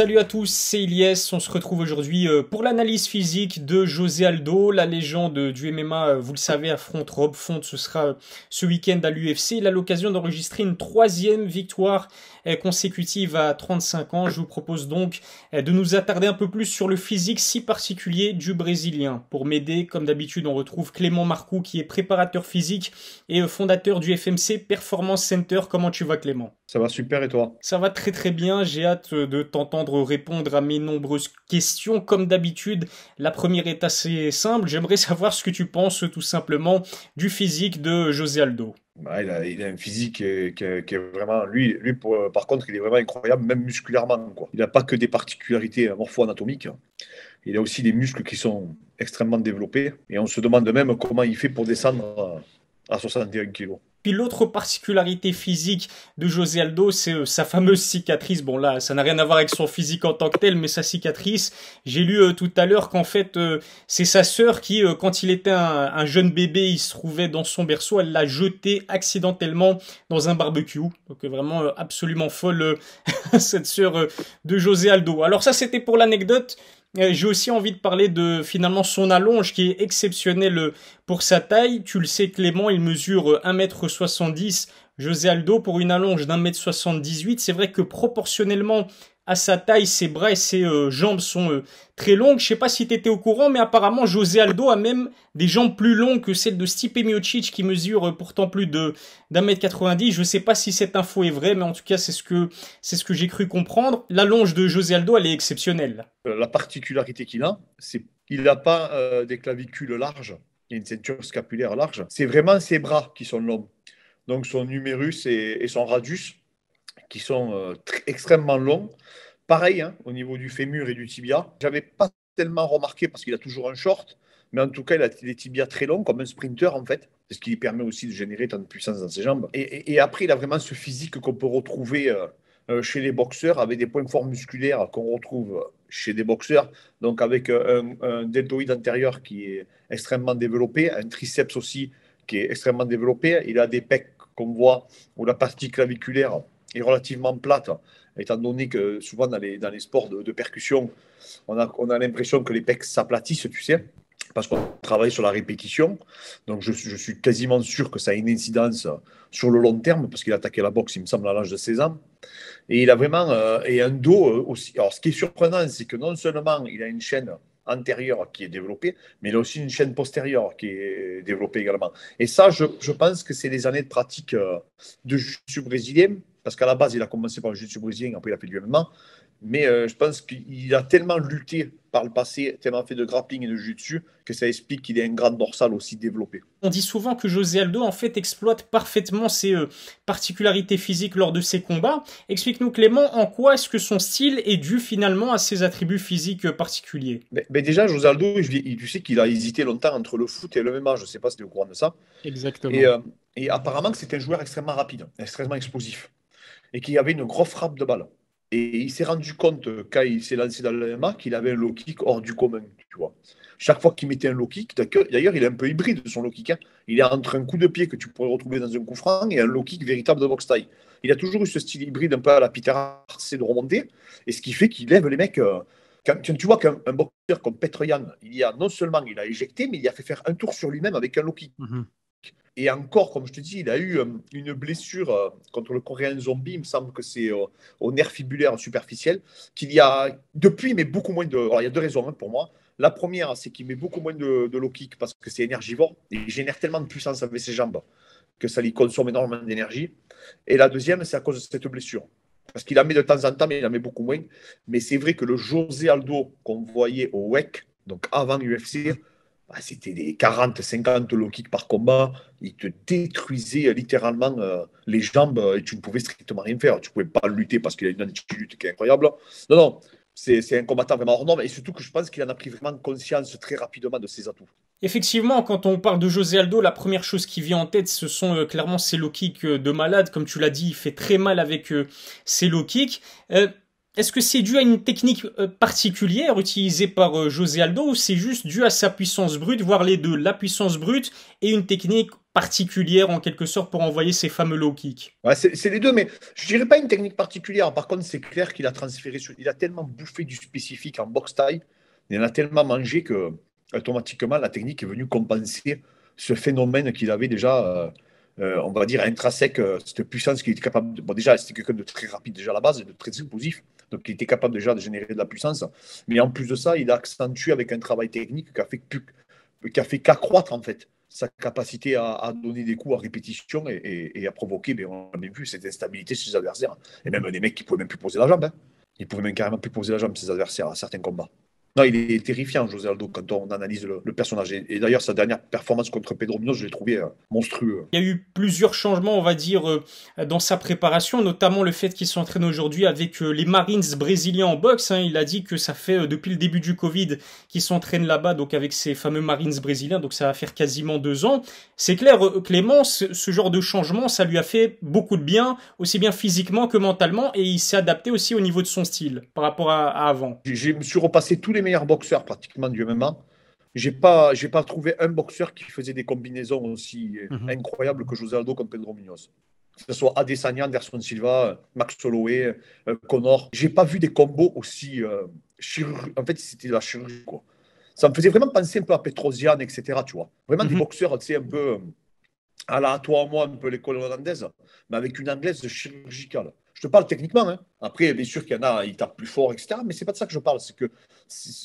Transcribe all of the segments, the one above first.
Salut à tous, c'est Ilyes. On se retrouve aujourd'hui pour l'analyse physique de José Aldo, la légende du MMA. Vous le savez, affronte Rob Font. Ce sera ce week-end à l'UFC. Il a l'occasion d'enregistrer une troisième victoire consécutive à 35 ans. Je vous propose donc de nous attarder un peu plus sur le physique si particulier du Brésilien. Pour m'aider, comme d'habitude, on retrouve Clément Marcoux qui est préparateur physique et fondateur du FMC Performance Center. Comment tu vas, Clément? Ça va super et toi? Ça va très très bien, j'ai hâte de t'entendre répondre à mes nombreuses questions. Comme d'habitude, la première est assez simple, j'aimerais savoir ce que tu penses tout simplement du physique de José Aldo. Il a un physique qui est vraiment. Par contre, il est vraiment incroyable, même musculairement, quoi. Il n'a pas que des particularités morpho-anatomiques. Il a aussi des muscles qui sont extrêmement développés. Et on se demande même comment il fait pour descendre à 61 kilos. Puis l'autre particularité physique de José Aldo, c'est sa fameuse cicatrice. Bon là, ça n'a rien à voir avec son physique en tant que tel, mais sa cicatrice, j'ai lu tout à l'heure qu'en fait, c'est sa sœur qui, quand il était un jeune bébé, il se trouvait dans son berceau, elle l'a jeté accidentellement dans un barbecue. Donc vraiment absolument folle, cette sœur de José Aldo. Alors ça, c'était pour l'anecdote. J'ai aussi envie de parler de finalement son allonge qui est exceptionnelle pour sa taille. Tu le sais Clément, il mesure 1,70 m. José Aldo pour une allonge d'1,78 m. C'est vrai que proportionnellement à sa taille, ses bras et ses jambes sont très longues. Je sais pas si tu étais au courant, mais apparemment José Aldo a même des jambes plus longues que celles de Stipe Miocic qui mesure pourtant plus de d'1,90 m. Je sais pas si cette info est vraie, mais en tout cas c'est ce que j'ai cru comprendre. L'allonge de José Aldo, elle est exceptionnelle. La particularité qu'il a, c'est qu'il n'a pas des clavicules larges. Il a une ceinture scapulaire large. C'est vraiment ses bras qui sont longs. Donc son numérus et son radius qui sont extrêmement longs. Pareil, hein, au niveau du fémur et du tibia. J'avais pas tellement remarqué parce qu'il a toujours un short, mais en tout cas, il a des tibias très longs, comme un sprinter en fait. C'est ce qui lui permet aussi de générer tant de puissance dans ses jambes. Et après, il a vraiment ce physique qu'on peut retrouver chez les boxeurs, avec des points forts musculaires qu'on retrouve chez des boxeurs, donc avec un deltoïde antérieur qui est extrêmement développé, un triceps aussi qui est extrêmement développé. Il a des pecs qu'on voit où la partie claviculaire est relativement plate, étant donné que souvent dans les sports de percussion, on a l'impression que les pecs s'aplatissent, tu sais, parce qu'on travaille sur la répétition. Donc je suis quasiment sûr que ça a une incidence sur le long terme, parce qu'il a attaqué la boxe, il me semble, à l'âge de 16 ans. Et il a vraiment et un dos aussi. Alors ce qui est surprenant, c'est que non seulement il a une chaîne antérieure qui est développée, mais il a aussi une chaîne postérieure qui est développée également. Et ça, je pense que c'est les années de pratique de jiu-jitsu brésilien, parce qu'à la base, il a commencé par le jiu-jitsu brésilien, après il a fait du MMA. Mais je pense qu'il a tellement lutté par le passé, tellement fait de grappling et de jiu-jitsu, que ça explique qu'il ait un grand dorsal aussi développé. On dit souvent que José Aldo en fait exploite parfaitement ses particularités physiques lors de ses combats. Explique-nous Clément, en quoi est-ce que son style est dû finalement à ses attributs physiques particuliers? Mais déjà, José Aldo, tu sais qu'il a hésité longtemps entre le foot et le MMA, je ne sais pas si tu es au courant de ça. Et, Exactement. euh, et apparemment que c'était un joueur extrêmement rapide, extrêmement explosif, et qui avait une grosse frappe de balle. Et il s'est rendu compte, quand il s'est lancé dans le MMA, qu'il avait un low kick hors du commun, tu vois. Chaque fois qu'il mettait un low kick, d'ailleurs, il est un peu hybride son low kick, hein. Il est entre un coup de pied que tu pourrais retrouver dans un coup franc et un low kick véritable de boxe taille. Il a toujours eu ce style hybride un peu à la Peter Arce de remonter, et ce qui fait qu'il lève les mecs. Quand tu vois qu'un boxeur comme Petr Yan, non seulement il a éjecté, mais il a fait faire un tour sur lui-même avec un low kick. Mhm. Et encore, comme je te dis, il a eu une blessure contre le Coréen Zombie. Il me semble que c'est au nerf fibulaire superficiel. Qu'il y a depuis, mais beaucoup moins de. Alors, il y a deux raisons hein, pour moi. La première, c'est qu'il met beaucoup moins de low kick parce que c'est énergivore. Il génère tellement de puissance avec ses jambes que ça lui consomme énormément d'énergie. Et la deuxième, c'est à cause de cette blessure. Parce qu'il en met de temps en temps, mais il en met beaucoup moins. Mais c'est vrai que le José Aldo qu'on voyait au WEC, donc avant l'UFC, c'était des 40-50 low kicks par combat. Il te détruisait littéralement les jambes et tu ne pouvais strictement rien faire. Tu ne pouvais pas lutter parce qu'il a une attitude qui est incroyable. Non, non, c'est un combattant vraiment hors norme et surtout que je pense qu'il en a pris vraiment conscience très rapidement de ses atouts. Effectivement, quand on parle de José Aldo, la première chose qui vient en tête, ce sont clairement ses low kicks de malade. Comme tu l'as dit, il fait très mal avec ses low kicks. Est-ce que c'est dû à une technique particulière utilisée par José Aldo ou c'est juste dû à sa puissance brute, voire les deux, la puissance brute et une technique particulière en quelque sorte pour envoyer ces fameux low kicks? Ouais, c'est les deux, mais je dirais pas une technique particulière. Par contre, c'est clair qu'il a transféré, il a tellement bouffé du spécifique en boxe taille, il en a tellement mangé que automatiquement la technique est venue compenser ce phénomène qu'il avait déjà, on va dire intrinsèque, cette puissance qu'il était capable de. Bon, déjà, c'était quelqu'un de très rapide déjà à la base, et de très explosif, donc il était capable déjà de générer de la puissance. Mais en plus de ça, il a accentué avec un travail technique qui a fait qu'accroître en fait sa capacité à donner des coups à répétition et à provoquer, mais on a bien vu cette instabilité chez ses adversaires. Et même des mecs qui ne pouvaient même plus poser la jambe. Hein. Ils pouvaient même carrément plus poser la jambe, ses adversaires, à certains combats. Non, il est terrifiant, José Aldo, quand on analyse le personnage. Et d'ailleurs, sa dernière performance contre Pedro Munoz, je l'ai trouvé monstrueux. Il y a eu plusieurs changements, on va dire, dans sa préparation, notamment le fait qu'il s'entraîne aujourd'hui avec les Marines brésiliens en boxe. Hein. Il a dit que ça fait depuis le début du Covid qu'il s'entraîne là-bas, donc avec ces fameux Marines brésiliens, donc ça va faire quasiment 2 ans. C'est clair, Clément, ce genre de changement, ça lui a fait beaucoup de bien, aussi bien physiquement que mentalement, et il s'est adapté aussi au niveau de son style par rapport à avant. Je me suis repassé tous les meilleurs boxeurs pratiquement du MMA. J'ai pas trouvé un boxeur qui faisait des combinaisons aussi incroyables que José Aldo contre Pedro Munoz. Que ce soit Adesanya, Anderson Silva, Max Holloway, Connor. J'ai pas vu des combos aussi en fait, c'était de la chirurgie, quoi. Ça me faisait vraiment penser un peu à Petrosian, etc. Tu vois. Vraiment des boxeurs, tu sais, un peu à la toi, moi, un peu l'école hollandaise, mais avec une anglaise chirurgicale. Je te parle techniquement. Hein. Après, bien sûr qu'il y en a, ils tapent plus fort, etc. Mais c'est pas de ça que je parle. C'est que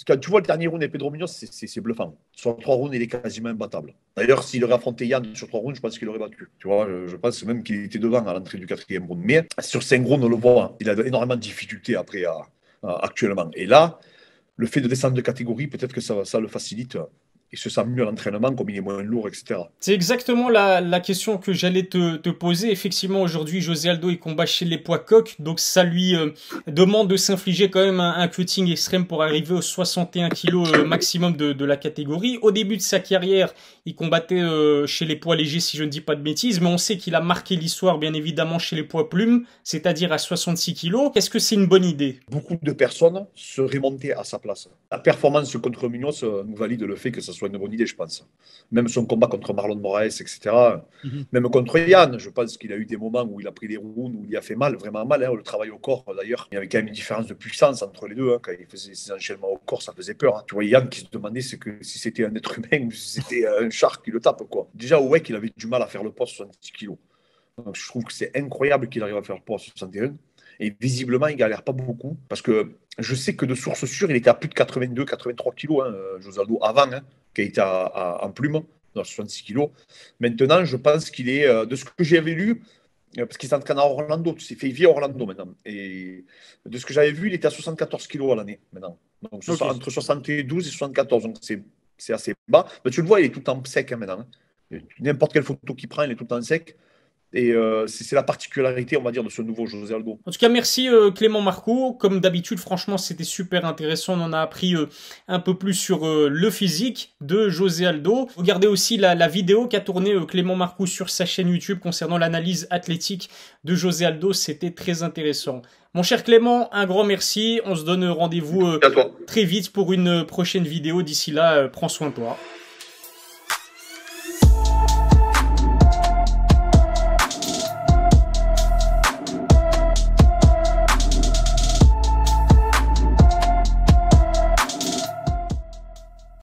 quand tu vois le dernier round de Pedro Munoz, c'est bluffant. Sur 3 rounds, il est quasiment imbattable. D'ailleurs, s'il aurait affronté Yann sur 3 rounds, je pense qu'il aurait battu. Tu vois, je pense même qu'il était devant à l'entrée du 4e round. Mais sur 5 rounds, on le voit. Il a énormément de difficultés après actuellement. Et là, le fait de descendre de catégorie, peut-être que ça le facilite. Il se sent mieux à l'entraînement, comme il est moins lourd, etc. C'est exactement la question que j'allais te poser. Effectivement, aujourd'hui, José Aldo, il combat chez les poids coqs, donc ça lui demande de s'infliger quand même un cutting extrême pour arriver aux 61 kilos maximum de la catégorie. Au début de sa carrière, il combattait chez les poids légers, si je ne dis pas de bêtises, mais on sait qu'il a marqué l'histoire, bien évidemment, chez les poids plumes, c'est-à-dire à 66 kilos. Est-ce que c'est une bonne idée? Beaucoup de personnes seraient montées à sa place. La performance contre Munoz nous valide le fait que ça soit une bonne idée, je pense. Même son combat contre Marlon Moraes, etc. Même contre Yann, je pense qu'il a eu des moments où il a pris des rounds, où il a fait mal, vraiment mal. Hein, le travail au corps, d'ailleurs. Il y avait quand même une différence de puissance entre les deux. Hein, quand il faisait ses enchaînements au corps, ça faisait peur. Hein. Tu vois, Yann qui se demandait si c'était un être humain ou si c'était un char qui le tape, quoi. Déjà, au WEC, il avait du mal à faire le poids à 70 kilos. Donc, je trouve que c'est incroyable qu'il arrive à faire le poids à 61. Et visiblement, il galère pas beaucoup. Parce que je sais que de source sûre, il était à plus de 82, 83 kilos, hein, José Aldo, avant, hein, qui était en plume, dans 66 kilos. Maintenant, je pense qu'il est, de ce que j'avais lu, parce qu'il s'entraîne à Orlando, tu sais, il vit à Orlando maintenant. Et de ce que j'avais vu, il était à 74 kilos à l'année maintenant. Donc, okay. Entre 72 et 74. Donc, c'est assez bas. Mais tu le vois, il est tout en sec hein, maintenant. Hein. N'importe quelle photo qu'il prend, il est tout en sec. Et c'est la particularité, on va dire, de ce nouveau José Aldo. En tout cas, merci Clément Marcoux. Comme d'habitude, franchement, c'était super intéressant. On en a appris un peu plus sur le physique de José Aldo. Regardez aussi la vidéo qu'a tournée Clément Marcoux sur sa chaîne YouTube concernant l'analyse athlétique de José Aldo. C'était très intéressant. Mon cher Clément, un grand merci. On se donne rendez-vous très vite pour une prochaine vidéo. D'ici là, prends soin de toi.